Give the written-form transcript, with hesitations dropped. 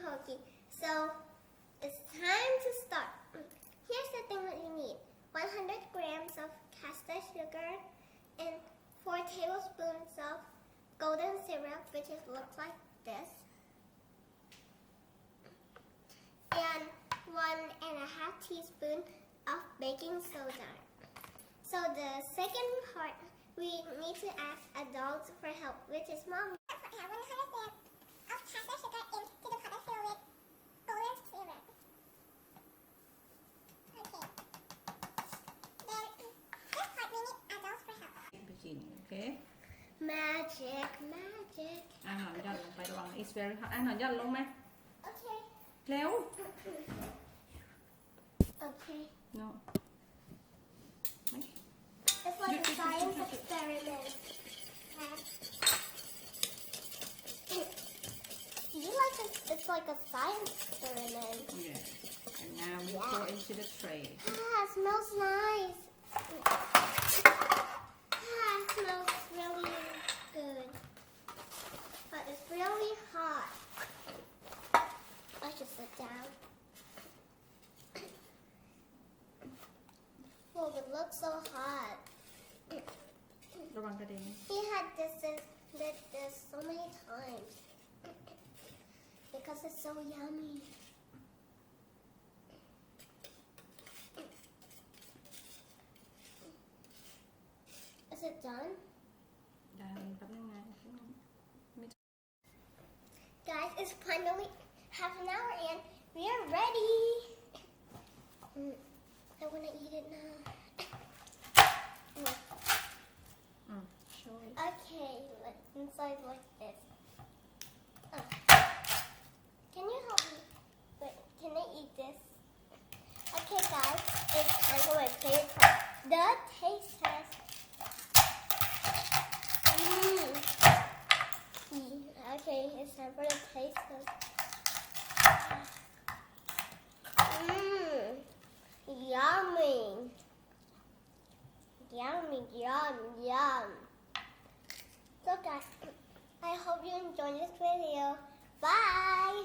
hokey. So it's time to start. Here's the thing that you need. 100 grams of caster sugar and 4 tablespoons of golden syrup, which looks like this. And 1.5 teaspoons of baking soda. So the second part, we need to ask adults for help, which is mom. 100 grams of caster sugar into the pot of fill with golden syrup. Okay. Then this part we need adults for help. ไปกินโอเค Magic. อาหารหย่อนลงไประวัง it's very hot อาหารหย่อนลงไหม Okay. เร็ว Okay. no It's like a science experiment. It's like a science experiment. yes and now we pour into the tray It smells nice. It smells really good. But it's really hot. I should sit down. Oh, it looks so hot. ระวังกระเด็น He did this so many times because it's so yummy. Is it done? ได้แป๊บนึงนะ Guys, it's finally half an hour and we are ready. I want to eat it now. show it Okay, inside like this. Can you help me? Wait, can I eat this? Okay, guys, it's time for my favorite part. The taste test. Okay, it's time for the taste test. Yummy. Yum. So guys, I hope you enjoyed this video. Bye.